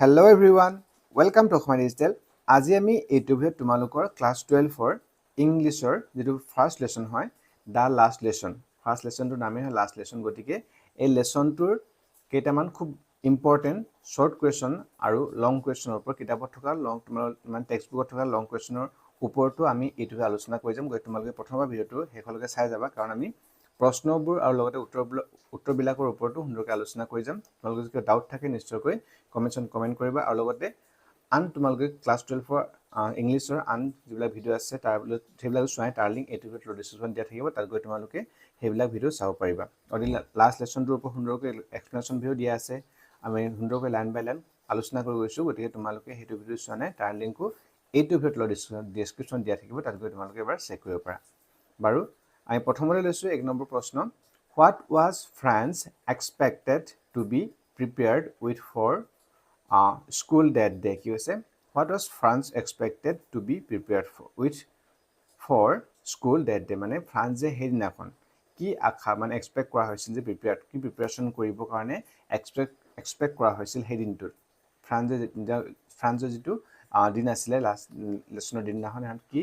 Hello everyone, welcome to Asomiya Digital. আজি আমি এইটো ভিডিঅ'ত তোমালোকৰ ক্লাছ 12 ইংলিছৰ যেটো ফাৰ্স্ট লেসন হয় দা লাষ্ট লেসন ফাৰ্স্ট লেসনটোৰ নামে হয় লাষ্ট লেসন গতিকে এই লেসনটোৰ কেইটামান খুব ইম্পৰ্টেন্ট শৰ্ট কোৱেশ্চন আৰু লং কোৱেশ্চনৰ ওপৰত কিতাপত থকা লং মানে টেক্সটবুকত থকা লং কোৱেশ্চনৰ ওপৰতো আমি এইটো আলোচনা কৰি যাম গৈ তোমালোকে প্ৰথমবাৰ ভিডিঅ'টো হেকলৈকে চাই যাবা কাৰণ আমি প্ৰশ্নবোৰ আৰু লগতে উত্তৰবিলাকৰ ওপৰতো সুন্দৰকৈ আলোচনা কৰি যাম তোমালোকৰ যদি ডাউট থাকে নিশ্চয়কৈ কমেন্ট কৰিবা আৰু লগতে আন তোমালোকে ক্লাছ 12 ইংলিছৰ আন যিবিলাক ভিডিঅ' আছে তাৰ সেইবিলাক চোৱাই তাৰ লিংক এইটো ভিডিঅ'ৰ ডিসক্ৰিপচন দিয়া থাকিব তাত গৈ তোমালোকে সেইবিলাক ভিডিঅ' চাব পাৰিবা আৰু লাষ্ট লেসনটোৰ ওপৰত সুন্দৰকৈ এক্সপ্লেনেশ্যন ভিডিঅ' দিয়া আছে আমি সুন্দৰকৈ লাইন বাই লাইন আলোচনা কৰি গৈছো গতিকে তোমালোকে সেইটো ভিডিঅ' চোৱা নাই তাৰ লিংকো এইটো ভিডিঅ'ৰ ডিসক্ৰিপচন দিয়া থাকিব তাত গৈ তোমালোকে এবাৰ চেক কৰিব পাৰা বাৰু আমি প্ৰথমতে লৈছো এক নম্বৰ প্ৰশ্ন What was Franz expected to be prepared with for school that day? কি হৈছে What was Franz expected to be prepared for school that day? মানে ফ্ৰান্সে হেদিনাখন কি আশা মানে এক্সপেক্ট কৰা হৈছিল যে প্ৰিপাৰেচন কৰিবৰ কাৰণে এক্সপেক্ট কৰা হৈছিল হেদিনটোত ফ্ৰান্সৰ যেটো দিন আছিল লাষ্ট লেসনৰ দিনাখন কি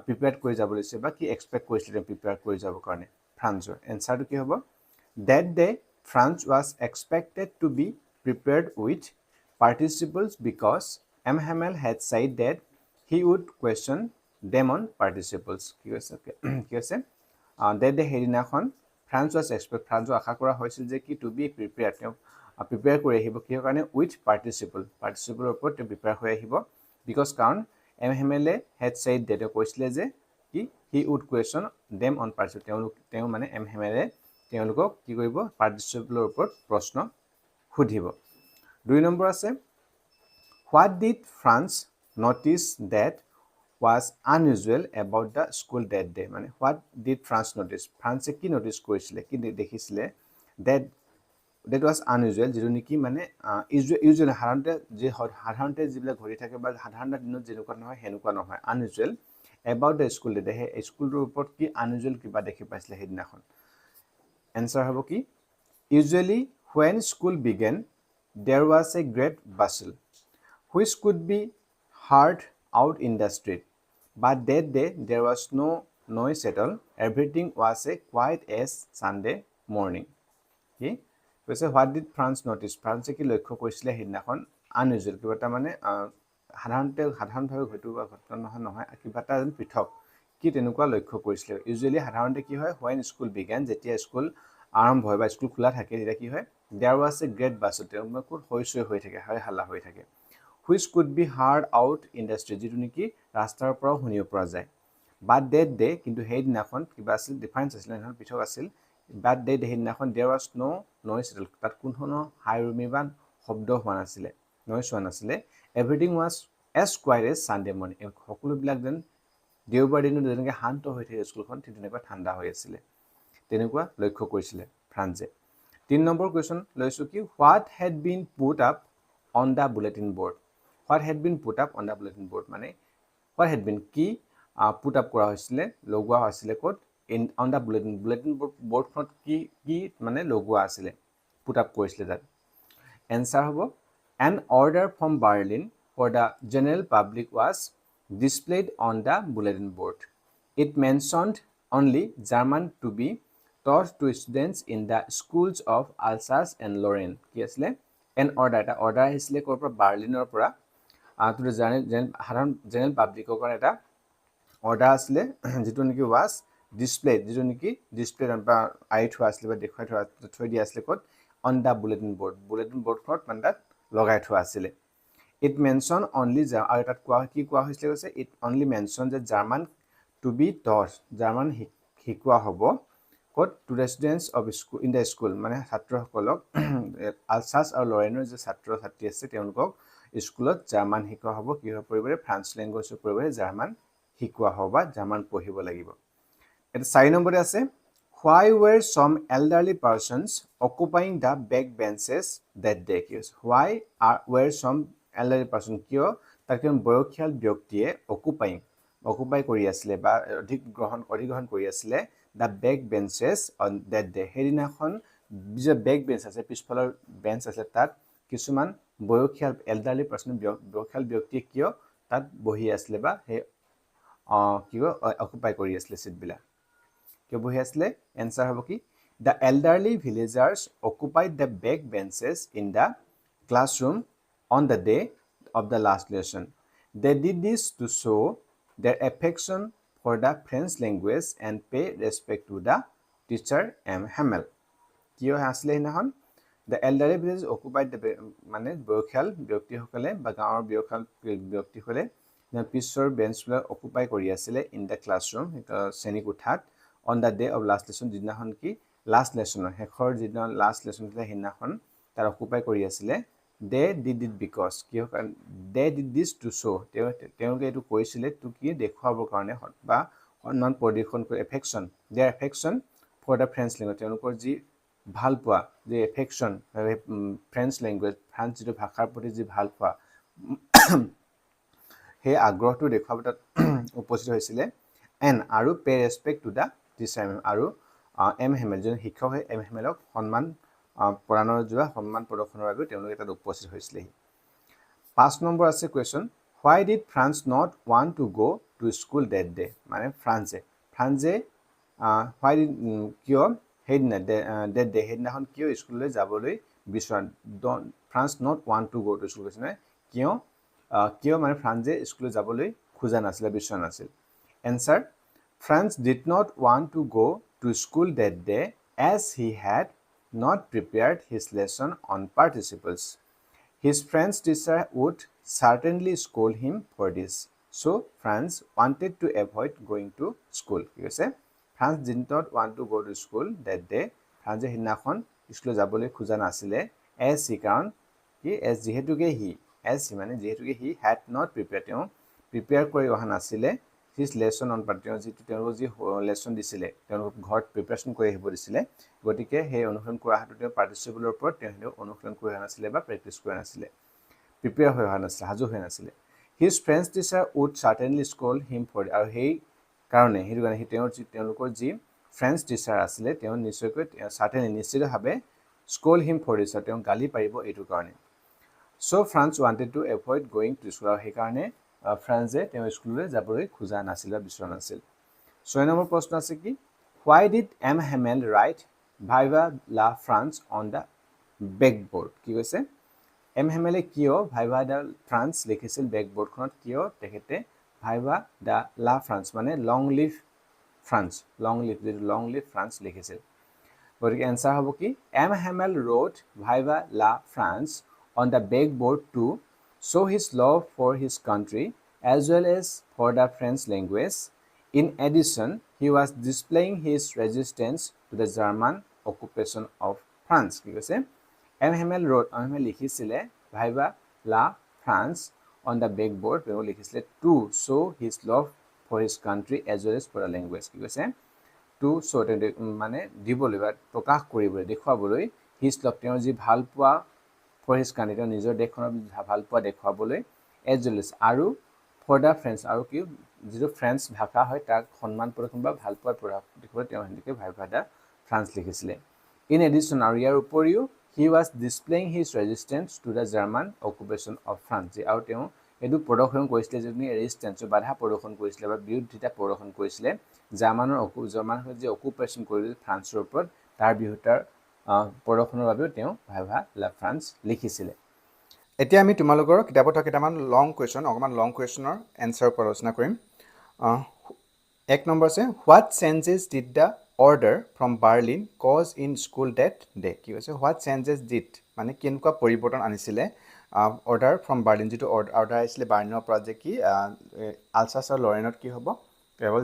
প্ৰিপেয়াৰ কৰি যাব লৈছে বা কি এক্সপেক্ট কৰিছিল প্ৰিপেয়াৰ কৰি যাব কাৰণে ফ্ৰান্সৰ এনসাৰটো কি হ'ব That day France was expected to be prepared with participles because Hamel had said that he would question them on participles. কি আছে that day হেদিনাখন France was expected France আশা কৰা হৈছিল যে কি to be prepared প্ৰিপেয়াৰ কৰি আহিব কিহৰ কাৰণে with participle ওপৰত প্ৰিপেয়াৰ হৈ আহিব because কাৰণ Hamel had said that কৈছিলে যে কি he would question them on participle তেওঁ মানে Hamel তেওঁলোকক কি কৰিব পাৰ্টিসিপলৰ ওপৰত প্ৰশ্ন সুধিব দুই নম্বৰ আছে What did Franz notice that was unusual about the school that day মানে What did Franz notice France কি নোটিস কৰিছিলে কি দেখিছিলে that was unusual যেটো নেকি মানে usually সাধাৰণতে যিবিলাক ঘৰি থাকে বা সাধাৰণ দিনত যেনেকুৱা নহয় হেনেকুৱা নহয় unusual about the school that day স্কুলটোৰ ওপৰত কি unusual কিবা দেখি পাইছিলে হেদিনাখন Answer habo ki usually when school began there was a great bustle which could be heard out in the street but that day there was no noise at all everything was a quiet as Sunday morning okay so what did France notice France ki লক্ষ্য কৰিছিলে হেদিনাখন unusual কিবা এটা মানে সাধাৰণভাৱে ঘটনা নহয় কিবা এটা পৃথক কি তেনেকুৱা লক্ষ্য কৰিছিলে ইউজুৱেলি সাধাৰণতে কি হয় when school began যেতিয়া স্কুল আৰম্ভ হয় বা স্কুল খোলা থাকে তেতিয়া কি হয় there was a great bustle তেওঁলোকৰ হৈছৈ হৈ থাকে হয় হাল্লা হৈ থাকে which could be heard out in the street যেটো নেকি ৰাস্তাৰ পৰা শুনিব পৰা যায় but that day কিন্তু হেদিনাখন কিবা আছিল ডিফাৰেন্স আছিল নহয় পৃথক আছিল but that হেদিনাখন there was no noise তাত কোনো হাই ৰুমিবান শব্দ হোৱা নাছিলে noise হোৱা নাছিলে everything was as quiet as Sunday morning সকলো বিলাক যেন দেওবাৰ দিনত যেনেকৈ শান্ত হৈ থাকে স্কুলখন ঠিক তেনেকুৱা ঠাণ্ডা হৈ আছিল তেনেকুৱা লক্ষ্য কৰিছিল ফ্ৰান্সে 3 নম্বৰ কোৱেশ্চন লৈছো কি what had been put up on the bulletin board মানে what had been কি put up কৰা হৈছিল লগোৱা হৈছিল ক'ত on the bulletin board খনত কি মানে লগোৱা আছিল put up কৰিছিল তাত answer হ'ব an order from Berlin for the general public was displayed on the bulletin board it mentioned only German to be taught to students in the schools of Alsace and Lorraine কি আছিল an order আহিছিল কৰ পৰা বাৰ্লিনৰ পৰা to the general public কৰ এটা order আছিল যেটো নেকি was displayed যেটো নেকি displayed বা আই থোৱা আছিল বা দেখুৱাই থৈ দিয়া আছিল ক'ত on the bulletin board খনত মানে তাত লগাই থোৱা আছিল it mentioned only আৰু তাত কোৱা হৈছিল কৈছে it only mentioned that German to be taught German শিকোৱা হ'ব ক'ত to the students of school in the school মানে ছাত্ৰসকলক আলসাস আৰু লৰেনৰ যে ছাত্ৰ ছাত্ৰী আছে তেওঁলোকক স্কুলত জাৰ্মান শিকোৱা হ'ব কি হ'ব পৰিবৰে ফ্ৰান্স ল্যাঙ্গুৱেজৰ পৰিবৰে জাৰ্মান শিকোৱা হ'ব বা জাৰ্মান পঢ়িব লাগিব এটা 4 নম্বৰে আছে why were some elderly persons occupying the back benches that day why were some elderly person কিয় তাকন বয়সীয়াল ব্যক্তিয়ে অকুপাই কৰি আছিল বা অধিগ্ৰহণ কৰি আছিল the back benches on that day হেদিনাখন যে back bench আছে পিছফালৰ বেঞ্চ আছে তাত কিছুমান বয়সীয়াল এল্ডাৰলি পাৰ্সন বয়সীয়াল ব্যক্তিয়ে কিয় তাত বহি আছিলে বা সেই কিয় অকুপাই কৰি আছিলে সিটবিলাক কিয় বহি আছিলে এনসাৰ হ'ব কি the elderly villagers occupied the back benches in the classroom on the day of the last lesson. They did this to show their affection for the French language and pay respect to the teacher Hamel. কিয় আছিলে সেইদিনাখন the elderly village occupied the মানে বয়সীয়াল ব্যক্তিসকলে বা গাঁৱৰ বয়সীয়াল ব্যক্তিসকলে পিছৰ বেঞ্চবিলাক অকুপাই কৰি আছিলে ইন দ্য ক্লাছৰুম শ্ৰেণীকোঠাত on the day of last lesson যিদিনাখন কি লাষ্ট লেচনৰ শেষৰ যিদিনা লাষ্ট লেচন আছিলে সেইদিনাখন তাৰ অকুপাই কৰি আছিলে দে ডিড ইট বিকজ কিয় কাৰণ they did this to show' তেওঁলোকে এইটো কৰিছিলে তো কি দেখুৱাবৰ কাৰণে বা সন্মান প্ৰদৰ্শন কৰি affection their affection for the French language তেওঁলোকৰ যি ভাল পোৱা যে এফেকশ্যন ফ্ৰেঞ্চ লেংগুৱেজ ফ্ৰান্স যিটো ভাষাৰ প্ৰতি যি ভাল পোৱা সেই আগ্ৰহটো দেখুৱাব তাত উপস্থিত হৈছিলে এণ্ড আৰু pay respect to the teacher আৰু এম হেমেল যোন শিক্ষক হয় এম হেমেলক সন্মান প্ৰদানৰ যোৱা সন্মান প্ৰদৰ্শনৰ বাবে তেওঁলোকে তাত উপস্থিত হৈছিলেহি 5 নম্বৰ আছে question why did France not want to গ' টু স্কুল ডেট ডে মানে ফ্ৰান্সে হোৱাই ডিড কিয় সেইদিনা ডেট ডে সেইদিনাখন কিয় স্কুললৈ যাবলৈ বিচৰা ফ্ৰান্স নট ৱান্ট টু গ' টু স্কুল কৈছে নহয় কিয় মানে ফ্ৰান্সে স্কুললৈ যাবলৈ খোজা নাছিলে বিচৰা নাছিল answer France did not want to গ' to school that day as he had not prepared his lesson on participles. His French teacher would certainly scold him for this. So Franz wanted to avoid going to school. Franz did not want to go to school that day. Franz হিদিনাখন school যাবলৈ খোজা নাছিলে as he কাৰণ কি as যিহেতুকে he had not prepared তেওঁ prepare কৰি অহা নাছিলে his lesson on যিটো তেওঁলোকৰ যি লেচন দিছিলে তেওঁলোকক ঘৰত প্ৰিপাৰেশ্যন কৰি আহিব দিছিলে গতিকে সেই অনুসৰণ কৰা হাতত তেওঁ পাৰ্টিচিপেলৰ ওপৰত তেওঁ অনুসৰণ কৰি অহা নাছিলে বা প্ৰেক্টিছ কৰি নাছিলে প্ৰিপেয়াৰ হৈ অহা নাছিলে সাজু হৈ নাছিলে his French teacher would certainly scold him for it আৰু সেই কাৰণে তেওঁলোকৰ যি ফ্ৰেঞ্চ টিচাৰ আছিলে তেওঁ নিশ্চয়কৈ certainly নিশ্চিতভাৱে scold him for this তেওঁ গালি পাৰিব এইটো কাৰণে so Franz wanted to avoid going to school আৰু সেইকাৰণে ফ্ৰান্সে তেওঁ স্কুললৈ যাবলৈ খোজা নাছিল বা বিচৰা নাছিল 6 নম্বৰ প্ৰশ্ন আছে কি why did M Hamel write Viva la France on the backboard কি কৈছে M Hamel কিয় Viva la France লিখিছিল ব্যাকবোৰ্ডখনত কিয় তেখেতে Viva la France মানে long live France long live France লিখিছিল গতিকে এনসাৰ হ'ব কি M Hamel wrote Viva la France on the backboard to show his love for his country as well as for the French language. In addition, he was displaying his resistance to the German occupation of France. কি কৈছে M Hamel wrote লিখিছিলে Viva la France on the backboard তেওঁ লিখিছিলে to show his love for his country as well as for the language. কি কৈছে to show মানে দিবলৈ বা প্ৰকাশ কৰিবলৈ দেখুৱাবলৈ his love তেওঁৰ যি ভাল পোৱা for his country তেওঁ নিজৰ দেশখনৰ ভাল পোৱা দেখুৱাবলৈ as well as আৰু for the French আৰু কি যিটো ফ্ৰেঞ্চ ভাষা হয় তাক সন্মান প্ৰদৰ্শন বা ভাল পোৱাৰ প্ৰকাশ দেখুৱাবলৈ তেওঁ হেনেকৈ Viva la France লিখিছিলে in addition আৰু ইয়াৰ উপৰিও he was displaying his resistance to the German occupation of France আৰু তেওঁ এটো প্ৰদৰ্শন কৰিছিলে যে ৰেজিস্ট্যান্স বাধা প্ৰদৰ্শন কৰিছিলে বা বিৰোধিতা প্ৰদৰ্শন কৰিছিলে জাৰ্মানৰ যে অকুপেশন কৰিছিল ফ্ৰান্সৰ ওপৰত তাৰ বিৰোধিতাৰ প্ৰদৰ্শনৰ বাবে তেওঁ Viva la France লিখিছিলে এতিয়া আমি তোমালোকৰ কিতাপত থকা কেইটামান লং কুৱেশ্যনৰ এনসাৰ ওপৰত আলোচনা কৰিম 1 নম্বৰ আছে what changes did the order from Berlin cause in school that day কি কৈছে হোৱাট চেঞ্জেছ ডিড মানে কেনেকুৱা পৰিৱৰ্তন আনিছিলে অৰ্ডাৰ ফ্ৰম বাৰ্লিন যিটো অৰ্ডাৰ আহিছিলে বাৰ্লিনৰ পৰা যে কি আলছাছ আৰু লৰেনত কি হ'ব কেৱল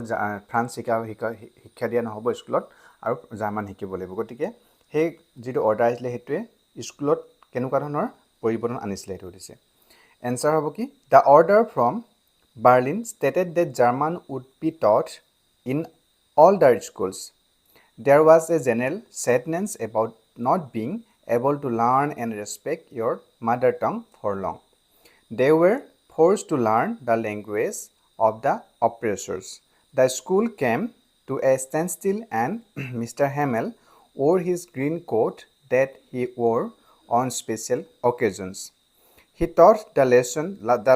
ফ্ৰান্স শিক্ষা দিয়া নহ'ব স্কুলত আৰু জাৰ্মান শিকিব লাগিব গতিকে সেই যিটো অৰ্ডাৰ আহিছিলে সেইটোৱে স্কুলত কেনেকুৱা ধৰণৰ পৰিৱৰ্তন আনিছিলে সেইটো দিছে এনসাৰ হ'ব কি the order from Berlin stated that German would be taught in all the schools. There was a general sadness about not being able to learn and respect your mother tongue for long. They were forced to learn the language of the oppressors. The school came to a standstill and Mr. Hamel wore his green coat that he wore on special occasions. He taught the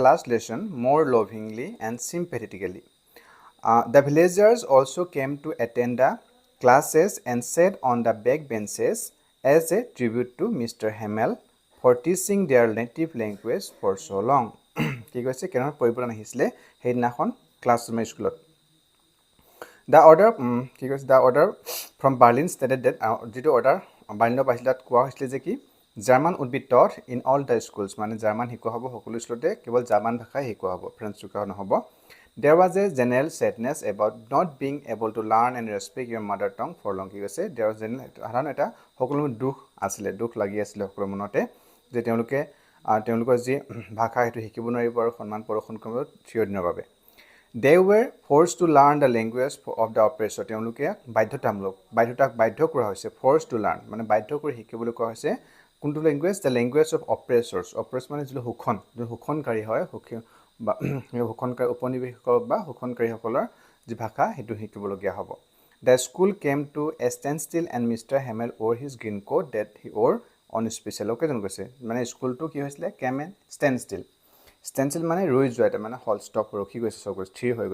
last lesson more lovingly and sympathetically. The villagers also came to attend the classes and sat on the back benches as a tribute to Mr. Hamel for teaching their native language for so long. কি কৈছে কেনেকৈ পৰিৱৰ্তন আহিছিলে সেইদিনাখন classroom স্কুলত The order from Berlin stated that যিটো order বাৰ্লিনৰ পাইছিল তাত কোৱা হৈছিলে যে কি German would be taught in all the schools মানে জাৰ্মান শিকোৱা হ'ব সকলো স্কুলতে কেৱল জাৰ্মান ভাষাই শিকোৱা হ'ব ফ্ৰেঞ্চ শিকোৱা নহ'ব There was a general sadness about not being able to learn and respect your mother tongue for long কি কৈছে there was সাধাৰণ এটা সকলো দুখ আছিলে দুখ লাগি আছিলে সকলো মনতে যে তেওঁলোকৰ যি ভাষা সেইটো শিকিব নোৱাৰিব আৰু সন্মান প্ৰদৰ্শন কৰিব থিয় দিনৰ বাবে They were forced to learn the language of the oppressor. তেওঁলোকে বাধ্য কৰা হৈছে forced to learn মানে বাধ্য কৰি শিকিবলৈ কোৱা হৈছে কোনটো language the language of oppressors oppress মানে যিটো শোষণকাৰী হয় বা শোষণকাৰী উপনিবেশিক বা শোষণকাৰীসকলৰ যি ভাষা সেইটো শিকিবলগীয়া হ'ব The school came to a standstill and Mr. Hamel wore his green coat that he wore on special occasion কৈছে মানে স্কুলটো কি হৈছিলে came and standstill Stencil মানে ৰৈ যোৱা এটা মানে হল ষ্টপ ৰখি গৈছে সব স্থিৰ হৈ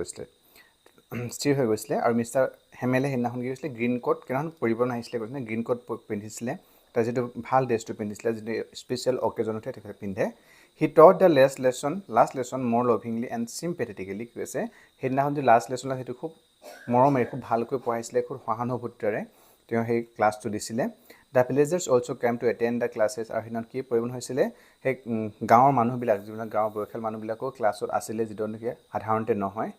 গৈছিলে আৰু মিস্টাৰ হেমেলে হেনাখন কি হৈছিলে গ্ৰীণ কোট কেনেখন পৰিবৰ্তন আহিছিলে কৈছে গ্ৰীণ কোট পিন্ধিছিলে তাৰ যেটো ভাল ড্ৰেছটো পিন্ধিছিলে যেটো স্পেশাল অকেজনতে তেখেতে পিন্ধে He taught the last lesson more lovingly and sympathetically কৈছে হেনাখন যে লাষ্ট লেসন সেইটো খুব মৰমেৰে খুব ভালকৈ পঢ়াইছিলে খুব সহানুভূতিৰে তেওঁ সেই ক্লাছটো দিছিলে The villagers also came to attend the classes আৰু হিনত কি পৰিবৰ্তন হৈছিলে হে গাঁৱৰ মানুহবিলাক যিবিলাক গাঁৱৰ বয়সীয়াল মানুহবিলাকো ক্লাছত আছিল যিদনকে সাধাৰণতে নহয়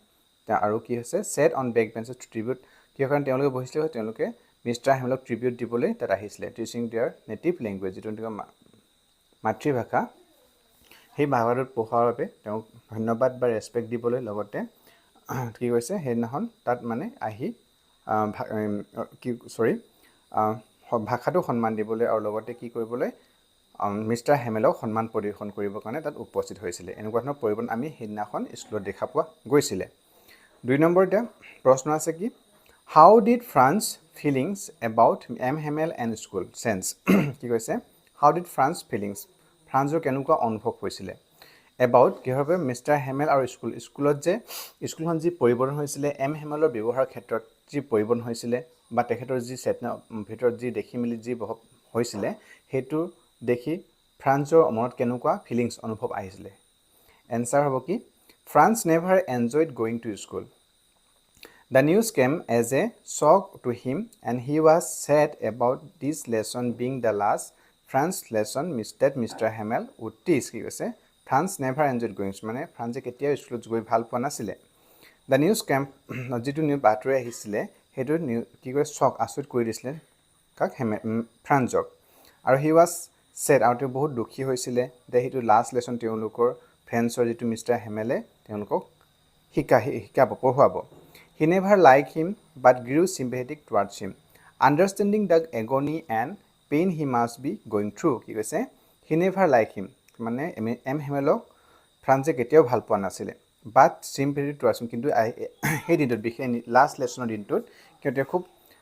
আৰু কি হৈছে set on back benches to tribute কি কাৰণ তেওঁলোকে বহিছিলে তেওঁলোকে মিস্টাৰ হেমলক ট্ৰিবিউট দিবলৈ তাত আহিছিলে টিচিং देयर নেটিভ ল্যাঙ্গুৱেজ যিটো মাতৃভাষা সেই ভাষাটোত পঢ়াৰ বাবে তেওঁক ধন্যবাদ বা ৰেসপেক্ট দিবলৈ লগতে কি কৈছে হেদিনাখন তাত মানে আহি ভাষাটো সন্মান দিবলৈ আৰু লগতে কি কৰিবলৈ মিস্টাৰ হেমেলক সন্মান প্ৰদৰ্শন কৰিবৰ কাৰণে তাত উপস্থিত হৈছিল এনেকুৱা ধৰণৰ পৰিবৰ্তন আমি হেদিনাখন স্কুলত দেখা পোৱা গৈছিল 2 নম্বৰতে প্ৰশ্ন আছে কি How did Franz feelings about M. Hamel and school sense কি কৈছে How did Franz feelings Franzৰ কেনেকুৱা অনুভৱ হৈছিল about কি হবে মিস্টাৰ হেমেল আৰু স্কুলত যে স্কুলখন যি পৰিবৰ্তন হৈছিল এম হেমেলৰ ব্যৱহাৰৰ ক্ষেত্ৰত যি পৰিবৰ্তন হৈছিল বা তেখেতৰ যি চেতনা ভিতৰত যি দেখি মিলি যি হৈছিল হেতু দেখি ফ্ৰান্সৰ মনত কেনেকুৱা ফিলিংস অনুভৱ আহিছিল এনসাৰ হ'ব কি Franz never enjoyed going to school The news came as a shock to him and he was sad about this lesson being the last Franz lesson that Mr. Hamel would teach কি কৈছে Franz never enjoyed going মানে ফ্ৰান্সে কেতিয়াও স্কুলত গৈ ভাল পোৱা নাছিল The news came যেটো নিউ বাতৰি আহিছিল হেতু কি কৈছে শক আচৰিত কৰি দিছিল কাক ফ্ৰান্সক আৰু he was sad আৰু তেওঁ বহুত দুখী হৈছিল যে হেতু লাষ্ট লেসন তেওঁলোকৰ ফ্ৰেন্সৰ যেটো মিস্টাৰ হেমেলে তেওঁলোকক শিকাব পঢ়াব He never liked him but grew sympathetic towards him understanding the agony and pain he must be going through কি কৈছে He never liked him মানে এম হেমেলক ফ্ৰান্সে কেতিয়াও ভাল পোৱা নাছিল but sympathetic towards him কিন্তু এই দিনটোত বিশেষ লাষ্ট লেসনৰ দিনটোত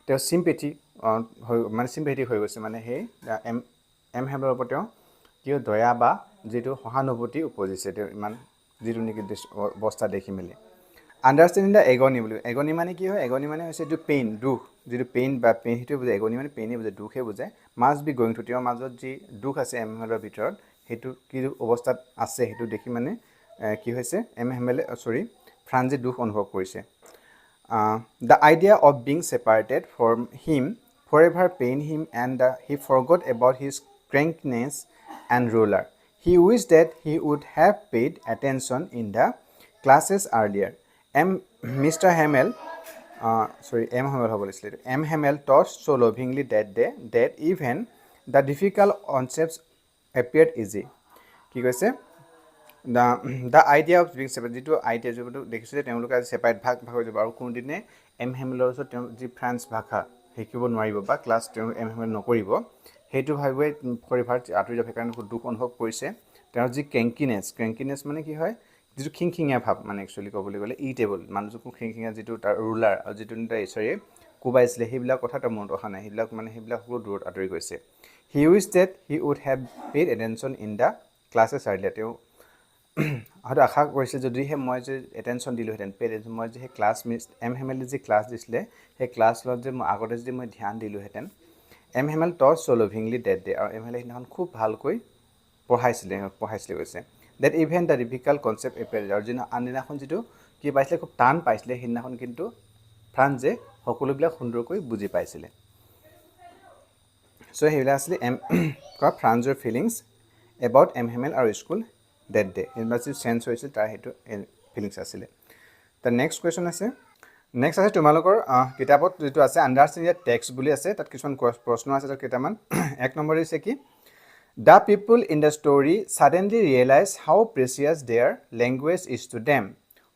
তেওঁ sympathy মানে sympathetic হৈ গৈছে মানে হে এম হেমেলৰ ওপৰত কি দয়া বা যেটো সহানুভূতি উপজিছে ইমান যেটো নেকি অৱস্থা দেখি মিলি Understanding the agony agony মানে কি হয় agony মানে হৈছে যে পেইন দুখ যেটো পেইন বা পেইন হেতু বুজায় agony মানে পেইনে বুজায় দুখে বুজায় must be going through তেওঁৰ মাজত যি দুখ আছে এমহেলৰ ভিতৰত হেতু কি অৱস্থাত আছে হেতু দেখি মানে কি হৈছে এমহেলে ফ্ৰান্সে দুখ অনুভৱ কৰিছে The idea of being separated from him forever pained him and he forgot about his crankiness and ruler He wished that he would have paid attention in the classes earlier Mr. Hamel M. Hamel taught so lovingly that day that even the difficult concepts appeared easy. কি কৈছে the idea of being separate যেটো idea যেটো দেখিছে তেওঁলোক আজি separate ভাগ হৈ যাব আৰু কোন দিনে এম হেমেলৰ ওচৰত তেওঁ যি ফ্ৰান্স ভাষা শিকিব নোৱাৰিব বা ক্লাছ তেওঁ এম হেমেল নকৰিব হেতু ভাবে পৰিভাৰ আতৰি যাব কাৰণ দুখ অনুভৱ কৰিছে তেওঁৰ যি ক্ৰেংকিনেছ মানে কি হয় যেটো খিংখিঙা ভাব মানে একচুয়ালি কবলৈ গলে ইটেবল মানুহজকো খিংখিঙা যেটো তাৰ ৰুলাৰ আৰু যেটো তাৰ ইছৰে কুবাইছিলে হেবিলাক কথা তাৰ মনত অহা নাই হেবিলাক মানে হেবিলাক সকলো দূৰত আতৰি গৈছে He wished that he would have paid attention in the ক্লাছে চাৰিলে তেওঁ হয়তো আশা কৰিছিল যদিহে মই যে এটেনশ্যন দিলোহেঁতেন মই যে সেই ক্লাছ এম হেমেলে যি ক্লাছ দিছিলে সেই ক্লাছত যে মই আগতে যদি মই ধ্যান দিলোহেঁতেন M Hamel taught so' lovingly that day আৰু এম হেমেলে সেইদিনাখন খুব ভালকৈ পঢ়াইছিলে কৈছে that even the difficult concept appear আৰু আনদিনাখন যিটো কি পাইছিলে খুব টান পাইছিলে সেইদিনাখন কিন্তু ফ্ৰান্সে সকলোবিলাক সুন্দৰকৈ বুজি পাইছিলে চ' সেইবিলাক আছিলে ফ্ৰান্সৰ ফিলিংছ এবাউট এম হেমেল আৰু স্কুল ডেট ডে সেইবিলাক যি চেঞ্জ হৈছিল তাৰ সেইটো ফিলিংছ আছিলে দ্য নেক্সট কুৱেশ্যন আছে নেক্সট আছে তোমালোকৰ কিতাপত যিটো আছে আণ্ডাৰষ্টেণ্ড ইয়াৰ টেক্সট বুলি আছে তাত কিছুমান প্ৰশ্ন আছে তাত কেইটামান এক নম্বৰ হৈছে কি the people in the story suddenly realize how precious their language is to them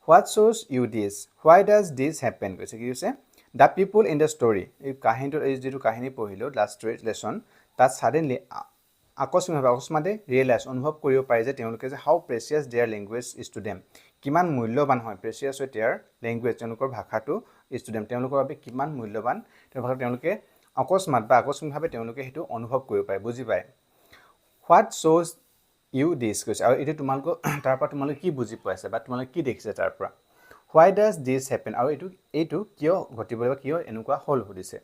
what শ্ব'জ you this why does this happen কৈছে কি কৈছে the people in the story এই কাহিনীটোৰ এই যিটো কাহিনী পঢ়িলোঁ লাষ্ট লেচন তাত ছাডেনলি অকস্মাতে ৰিয়েলাইজ অনুভৱ কৰিব পাৰে যে তেওঁলোকে যে how precious their language is to them কিমান মূল্যৱান হয় প্ৰেচিয়াছ হয় দেয়াৰ লেংগুৱেজ তেওঁলোকৰ ভাষাটো ইজ টু দেম তেওঁলোকৰ বাবে কিমান মূল্যৱান তেওঁলোকে আকস্মিকভাৱে তেওঁলোকে সেইটো অনুভৱ কৰিব পাৰে বুজি পায় হোৱাট শ্ব'জ ইউ দিছ কৈছে আৰু এইটো তোমালোকৰ তাৰ পৰা তোমালোকে কি বুজি পাইছে বা তোমালোকে কি দেখিছে তাৰ পৰা হোৱাই ডাজ দিছ হেপেন আৰু এইটো কিয় ঘটিবলৈ কিয় এনেকুৱা হ'ল সুধিছে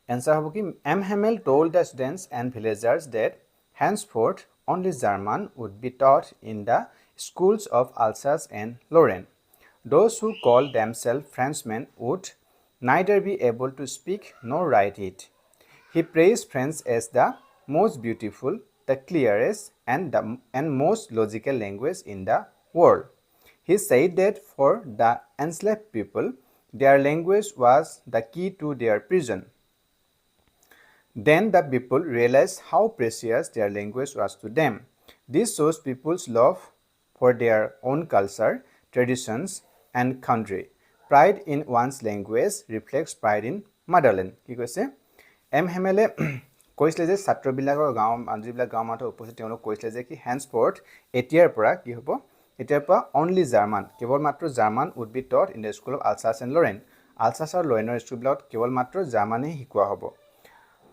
এনচাৰ হ'ব কি M Hamel told the students and villagers that henceforth only German would be taught in the schools of Alsace and Lorraine. Those who called themselves Frenchmen would neither be able to speak nor write it. He praised French as the most beautiful, the clearest, and most logical language in the world. He said that for the enslaved people, their language was the key to their prison. Then the people realized how precious their language was to them. This shows people's love for their own culture, traditions, and country. Pride in one's language reflects pride in motherland. কি কৈছে M হেমেলে কৈছিলে যে ছাত্ৰবিলাকৰ যিবিলাক গাঁও মানুহ উপস্থিত তেওঁলোক কৈছিলে যে কি হেন্সফৰ্থ এতিয়াৰ পৰা কি হ'ব এতিয়াৰ পৰা অনলি জাৰ্মান কেৱল মাত্ৰ German would be taught in the school of Alsace and Lorraine Alsace আৰু লৰেনৰ স্কুলবিলাকত কেৱল মাত্ৰ জাৰ্মানেই শিকোৱা হ'ব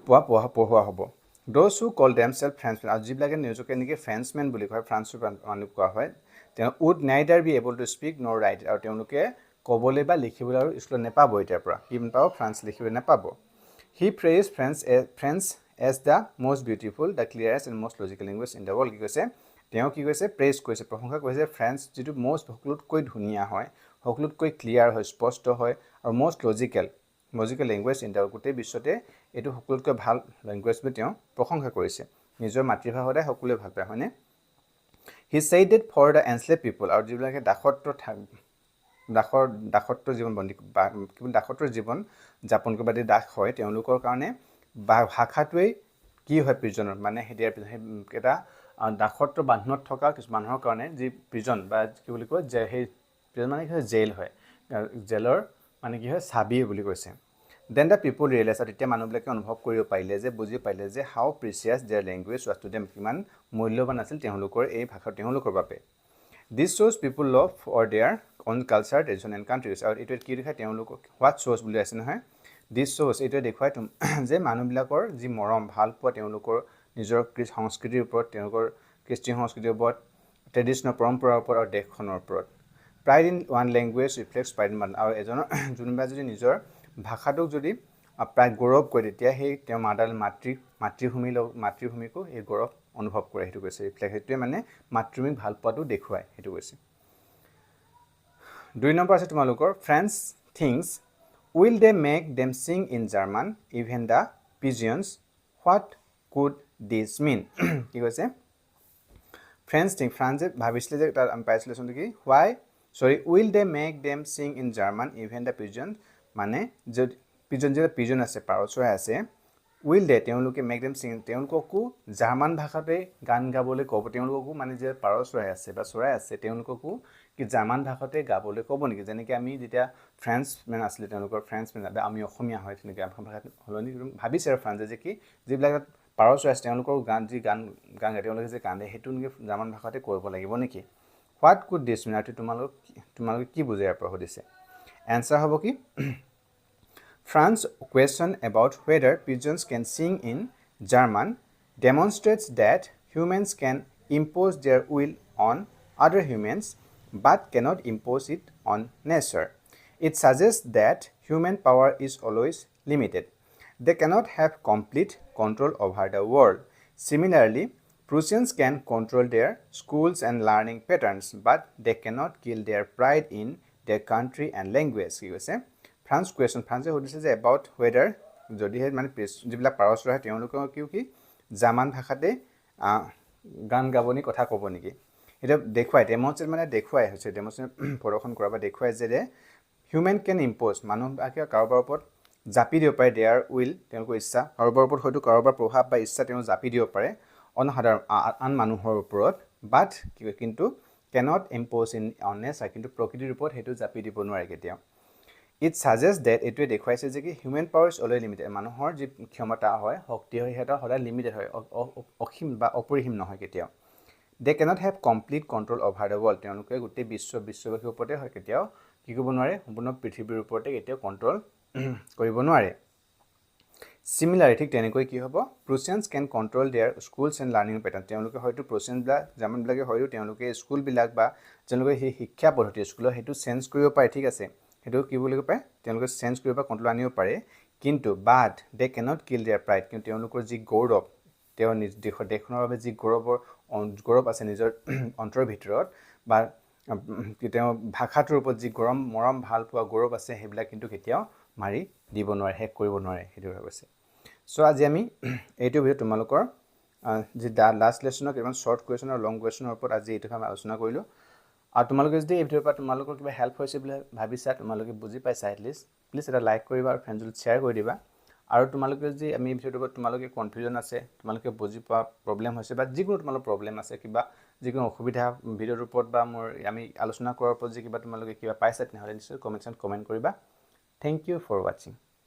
পঢ়োৱা হ'ব দ'জ হু কল দেমছেল্ফ ফ্ৰেঞ্চমেন আৰু যিবিলাকে নিজকে নেকি ফ্ৰেঞ্চমেন বুলি কয় ফ্ৰান্সৰ মানুহ কোৱা হয় তেওঁ would neither be able to speak nor write আৰু তেওঁলোকে ক'বলৈ বা লিখিবলৈ আৰু স্কুলত নেপাব এতিয়াৰ পৰা কি নাপাব ফ্ৰান্স লিখিবলৈ নেপাব he praise French as the most beautiful the clearest and most logical language in the world কি কৈছে তেওঁ কি কৈছে প্ৰেইজ কৰিছে প্ৰশংসা কৰিছে ফ্ৰেঞ্চ যিটো মষ্ট সকলোতকৈ ধুনীয়া হয় সকলোতকৈ ক্লিয়াৰ হয় স্পষ্ট হয় আৰু most logical language in the গোটেই বিশ্বতে এইটো সকলোতকৈ ভাল লেংগুৱেজ বুলি তেওঁ প্ৰশংসা কৰিছে নিজৰ মাতৃভাষা সদায় সকলোৱে ভাল পায় হয়নে he said that for the enslave people আৰু যিবিলাকে দাসত্বৰ জীৱন যাপন কৰিব দাস হয় তেওঁলোকৰ কাৰণে ভাষাটোৱেই কি হয় প্ৰিজনৰ মানে এটা দাসত্বৰ বান্ধোনত থকা কিছু মানুহৰ কাৰণে যি প্ৰিজন বা কি বুলি কয় যে সেই প্ৰিজন মানে কি হয় জেইল হয় জেলৰ মানে কি হয় চাবি বুলি কৈছে দেন দ্য পিপল ৰিয়েলাইজ আৰু তেতিয়া মানুহবিলাকে অনুভৱ কৰিব পাৰিলে যে বুজি পাৰিলে যে how precious their language was to them কিমান মূল্যৱান আছিল তেওঁলোকৰ এই ভাষা তেওঁলোকৰ বাবে দিছ শ্ব'জ people love for their own culture tradition and countries আৰু এইটোৱে কি দেখুৱায় তেওঁলোকক হোৱাট শ্ব'জ বুলি আছে নহয় দিছ শ্ব'জ এইটোৱে দেখুৱায় যে মানুহবিলাকৰ যি মৰম ভাল পোৱা তেওঁলোকৰ নিজৰ সংস্কৃতিৰ ওপৰত তেওঁলোকৰ কৃষ্টি সংস্কৃতিৰ ওপৰত ট্ৰেডিশ্যনৰ পৰম্পৰাৰ ওপৰত আৰু দেশখনৰ ওপৰত pride in one language reflects pride in আৰু এজনৰ যোনবা যদি নিজৰ ভাষাটোক যদি প্ৰায় গৌৰৱ কৰে তেতিয়া সেই তেওঁ মাতৃভূমিকো এই গৌৰৱ অনুভৱ কৰে সেইটো কৈছে ৰিফ্লেক্ট সেইটোৱে মানে মাতৃভূমিক ভাল পোৱাটো দেখুৱায় সেইটো কৈছে 2 নম্বৰ আছে তোমালোকৰ Franz thinks will they make them sing in German even the pigeons what could this mean কি কৈছে ফ্ৰান্সে ভাবিছিলে যে তাত আমি পাইছিলোঁ নেকি will they make them sing in German even the pigeon মানে পিজন আছে পাৰ চৰাই আছে উইল দে তেওঁলোকে মেক দেম চিং তেওঁলোককো জাৰ্মান ভাষাতে গান গাবলৈ ক'ব তেওঁলোককো মানে যে পাৰ চৰাই আছে বা চৰাই আছে তেওঁলোককো কি জাৰ্মান ভাষাতে গাবলৈ ক'ব নেকি যেনেকৈ আমি যেতিয়া ফ্ৰেঞ্চমেন আছিলে তেওঁলোকৰ ফ্ৰেঞ্চমেন আমি অসমীয়া হয় তেনেকৈ ভাষাত সলনি ভাবিছে আৰু ফ্ৰান্সে যে কি যিবিলাক পাৰ চৰাই আছে তেওঁলোকৰ গান গায় তেওঁলোকে যে গান সেইটো নেকি জাৰ্মান ভাষাতে কৰিব লাগিব নেকি হোৱাট কুড দিছ মিন আৰু তোমালোকে কি বুজে ইয়াৰ পৰা সুধিছে এনচাৰ হ'ব কি France question about whether pigeons can sing in German demonstrates that humans can impose their will on other humans but cannot impose it on nature. It suggests that human power is always limited. They cannot have complete control over the world. Similarly, Prussians can control their schools and learning patterns, but they cannot kill their pride in their country and language. কি কৈছে France question ফ্ৰান্সে সুধিছে যে about weather যদিহে মানে যিবিলাক পাৰস্পৰ হয় তেওঁলোকৰ কি জাৰ্মান ভাষাতে গান গাবনি কথা ক'ব নেকি এটা দেখুৱাই ডেমনষ্ট্ৰেট মানে দেখুৱাই হৈছে ডেমনষ্ট্ৰেট প্ৰদৰ্শন কৰা বা দেখুৱাই যে হিউমেন কেন ইম্প'জ মানুহবিলাকে কাৰোবাৰ ওপৰত জাপি দিব পাৰে দেয়াৰ উইল তেওঁলোকৰ ইচ্ছা কাৰোবাৰ ওপৰত হয়তো কাৰোবাৰ প্ৰভাৱ বা ইচ্ছা তেওঁ জাপি দিব পাৰে অনসাধাৰণ আন মানুহৰ ওপৰত বাট কিন্তু cannot impose in on nature কিন্তু প্ৰকৃতিৰ ওপৰত সেইটো জাপি দিব নোৱাৰে কেতিয়াও ইট ছাজেষ্ট ডেট এইটোৱে দেখুৱাইছে যে কি human power is always limited মানুহৰ যি ক্ষমতা হয় শক্তি হয় সেইটো সদায় লিমিটেড হয় অসীম বা অপৰিসীম নহয় কেতিয়াও they cannot have complete control over the world তেওঁলোকে গোটেই বিশ্ববাসীৰ ওপৰতে হয় কেতিয়াও কি কৰিব নোৱাৰে সম্পূৰ্ণ পৃথিৱীৰ ওপৰতে কেতিয়াও কণ্ট্ৰল কৰিব নোৱাৰে Similarly, ঠিক তেনেকৈ কি হ'ব Prussians can control their schools and learning pattern তেওঁলোকে হয়তো Prussiansবিলাক জাৰ্মানবিলাকে হয়তো তেওঁলোকে স্কুলবিলাক বা তেওঁলোকে সেই শিক্ষা পদ্ধতি স্কুলৰ সেইটো চেঞ্জ কৰিব পাৰে ঠিক আছে সেইটো কি বুলি কয় তেওঁলোকে চেঞ্জ কৰিব বা কণ্ট্ৰল আনিব পাৰে কিন্তু but they can't kill their pride কিন্তু তেওঁলোকৰ যি গৌৰৱ তেওঁ নিজ দেশখনৰ বাবে যি গৌৰৱ আছে নিজৰ অন্তৰৰ ভিতৰত বা তেওঁ ভাষাটোৰ ওপৰত যি মৰম ভাল পোৱা গৌৰৱ আছে সেইবিলাক কিন্তু কেতিয়াও মাৰি দিব নোৱাৰে হেক কৰিব নোৱাৰে সেইটো হৈছে সো আজি আমি এইটো ভিডিও তোমালোকৰ যি লাষ্ট লেসনৰ কিমান শৰ্ট কোৱেশ্চন আৰু লং কোৱেশ্চনৰ ওপৰত আজি এইটো আমি আলোচনা কৰিলো আৰু তোমালোকে যদি এই ভিডিওৰ পৰা তোমালোকৰ কিবা হেল্প হৈছে বুলি ভাবিছা তোমালোকে বুজি পাইছা এটলিষ্ট প্লিজ এটা লাইক কৰিবা আৰু ফ্ৰেণ্ডজলৈ শ্বেয়াৰ কৰি দিবা আৰু তোমালোকে যদি আমি ভিডিওৰ ওপৰত তোমালোকে কনফিউজন আছে তোমালোকে বুজি পোৱা প্ৰবলেম হৈছে বা যিকোনো তোমালোকৰ প্ৰবলেম আছে কিবা যিকোনো অসুবিধা ভিডিওৰ ওপৰত বা মোৰ আমি আলোচনা কৰাৰ ওপৰত যে কিবা তোমালোকে কিবা পাইছা তেনেহ'লে নিশ্চয় কমেণ্ট কৰিবা থ্যাংক ইউ ফৰ ওয়াচিং